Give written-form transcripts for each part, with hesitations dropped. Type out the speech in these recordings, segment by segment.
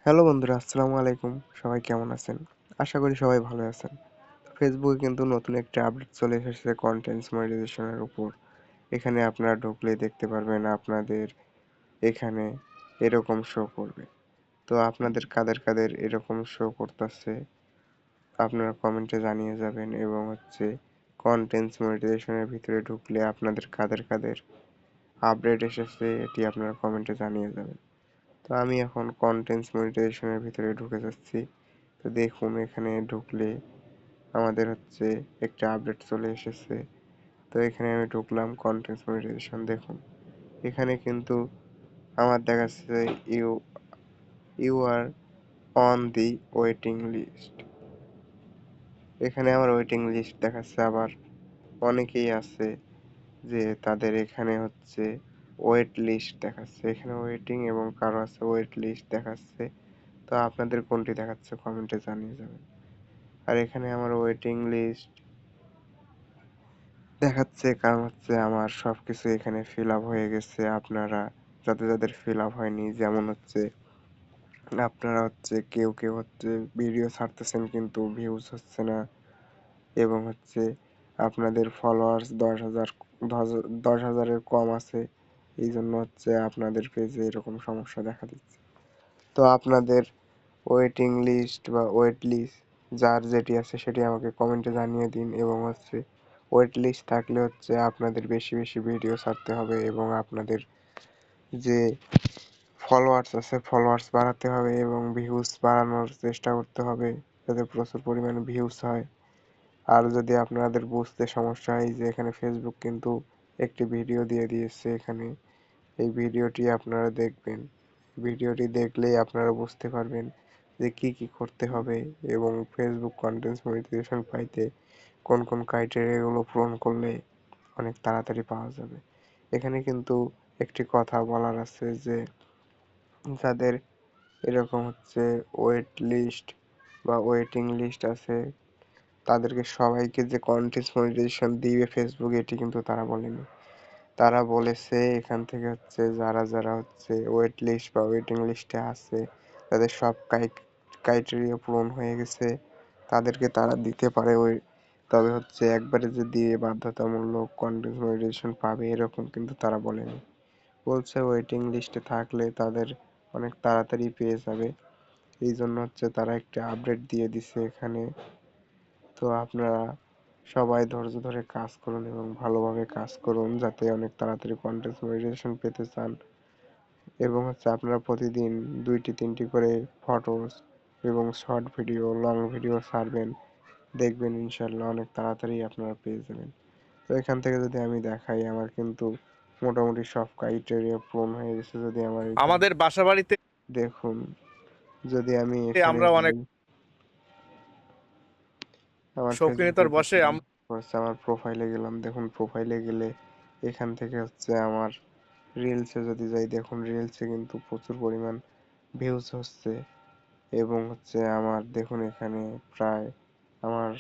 Hello বন্ধুরা, আসসালামু আলাইকুম। সবাই কেমন আছেন? আশা করি সবাই ভালো আছেন। ফেসবুকে কিন্তু নতুন একটি আপডেট চলে এসেছে কনটেন্ট মনিটাইজেশন এর উপর। এখানে আপনারা ঢুকলেই দেখতে পারবেন আপনাদের এখানে এরকম শো করবে। তো আপনাদের কাদের এরকম শো করতেছে আপনারা কমেন্টে জানিয়ে যাবেন এবং কনটেন্ট মনিটাইজেশন এর ভিতরে ঢুকলে আপনাদের কাদের আপডেট এসেছে এটি আপনারা কমেন্টে জানিয়ে যাবেন। তো আমি এখন কনটেন্ট মনিটাইজেশন এর ভিতরে ঢুকে যাচ্ছি। তো দেখুন এখানে ঢুকলে আমাদের একটা আপডেট চলে এসেছে। তো এখানে আমি ঢুকলাম কনটেন্ট মনিটাইজেশন দেখুন। এখানে কিন্তু আমার দেখাচ্ছে you you are on the waiting list. এখানে আমার ওয়েটিং লিস্ট দেখাচ্ছে, আবার অনেকেই আছে যে তাদের এখানে ওয়েট লিস্ট দেখাচ্ছে। এখানে ওয়েটিং এবং কারো আছে ওয়েট লিস্ট দেখাচ্ছে। তো আপনাদের কোনটি দেখাচ্ছে কমেন্টে জানিয়ে যাবেন। আর এখানে আমার ওয়েটিং লিস্ট দেখাচ্ছে কারণ আমার সবকিছু এখানে ফিল আপ হয়ে গেছে। আপনারা যাদের ফিল আপ হয়নি, যেমন আপনারা কেউ ভিডিও ছাড়তেছেন কিন্তু ভিউজ হচ্ছে না, এবং আপনাদের ফলোয়ার্স 10,000-এর কম আছে। এই জন্য আপনাদের পেজে এরকম সমস্যা দেখা দিচ্ছে। তো আপনাদের ওয়েটিং লিস্ট বা ওয়েট লিস্ট যার যেটি আছে সেটি আমাকে কমেন্টে জানিয়ে দিন, এবং ওয়েট লিস্ট থাকলে আপনাদের বেশি বেশি ভিডিও ছাড়তে হবে এবং আপনাদের যে ফলোয়ার্স আছে ফলোয়ার্স বাড়াতে হবে এবং ভিউজ বাড়ানোর চেষ্টা করতে হবে যাতে প্রচুর পরিমাণে ভিউজ হয়। আর যদি আপনাদের বুঝতে সমস্যা হয় যে এখানে ফেসবুক কিন্তু একটি ভিডিও দিয়ে দিয়েছে, এখানে এই ভিডিওটি আপনারা দেখবেন। ভিডিওটি দেখলেই আপনারা বুঝতে পারবেন যে কি কি করতে হবে এবং ফেসবুক কন্টেন্ট মনিটাইজেশন পাইতে কোন কোন ক্রাইটেরিয়াগুলো পূরণ করলে অনেক তাড়াতাড়ি পাওয়া যাবে। এখানে কিন্তু একটি কথা বলার আছে যে যাদের এরকম ওয়েট লিস্ট বা ওয়েটিং লিস্ট আছে তাদেরকে সবাইকে যে কন্টেন্ট মনিটাইজেশন দিবে ফেসবুক এটি কিন্তু তারা বলেনি। তারা বলেছে এখান থেকে যারা যারা ওয়েট লিস্ট বা ওয়েটিং লিস্টে আছে তাদের সব ক্রাইটেরিয়া পূরণ হয়ে গেছে তাদেরকে তারা দিতে পারে তবে একবারে যে দিয়ে বাধ্যতামূলক কন্টেন্ট মনিটাইজেশন পাবে এরকম কিন্তু তারা বলেনি। বলছে ওয়েটিং লিস্টে থাকলে তাদের অনেক তাড়াতাড়ি পেয়ে যাবে। এই জন্য তারা একটা আপডেট দিয়ে দিছে এখানে। তো আপনারা সবাই ধৈর্য ধরে কাজ করুন এবং ভালোভাবে কাজ করুন যাতে অনেক তাড়াতাড়ি কন্টেন্ট মনিটাইজেশন পেতে চান, এবং আপনারা প্রতিদিন 2-3টি করে ফটোস এবং শর্ট ভিডিও লং ভিডিও ছাড়বেন। দেখবেন ইনশাল্লাহ অনেক তাড়াতাড়ি আপনারা পেয়ে যাবেন। তো এখান থেকে যদি আমি দেখাই আমার কিন্তু মোটামুটি সব ক্রাইটেরিয়া পূরণ হয়ে গেছে। যদি আমার এখানে আমাদের বাসাবাড়িতে দেখুন, যদি আমি এখানে আমরা অনেক যাই আমার শৌখিনতার ফেসবুকে বশে আমার প্রোফাইলে গেলাম, দেখুন প্রোফাইলে গেলে এখান থেকে আমার রিলসে যদি যাই দেখুন রিলসে কিন্তু প্রচুর পরিমাণ ভিউজ হচ্ছে, এবং আমার দেখুন এখানে প্রায় আমার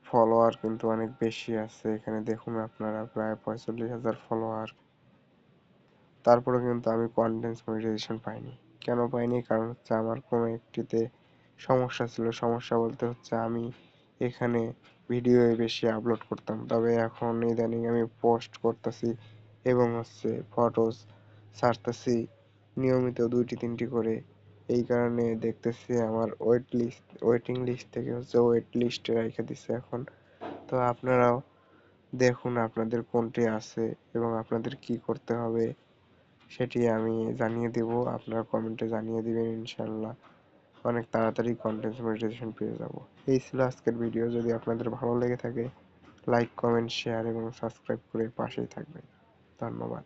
ফলোয়ার কিন্তু অনেক বেশি আছে। এখানে দেখুন আপনারা প্রায় 45,000 ফলোয়ার। তারপরে কিন্তু আমি কন্টেন্ট মনিটাইজেশন পাইনি। কেন পাইনি? কারণ আমার কোনো একটিতে সমস্যা ছিল। সমস্যা বলতে আমি এখানে ভিডিও বেশি আপলোড করতাম, তবে এখন ইদানিং আমি পোস্ট করতেছি এবং ফটোস ছাড়তেছি নিয়মিত 2-3টি করে। এই কারণে দেখতেছি আমার ওয়েটিং লিস্ট থেকে ওয়েট লিস্টে রেখে দিচ্ছে এখন। তো আপনারাও দেখুন আপনাদের কোনটি আছে এবং আপনাদের কি করতে হবে সেটি আমি জানিয়ে দিব। আপনারা কমেন্টে জানিয়ে দিবেন, ইনশাল্লাহ অনেক তাড়াতাড়ি কন্টেন্ট মনিটাইজেশন পেয়ে যাব। এই ছিল আজকের ভিডিও। যদি আপনাদের ভালো লেগে থাকে লাইক, কমেন্ট, শেয়ার এবং সাবস্ক্রাইব করে পাশেই থাকবেন। ধন্যবাদ।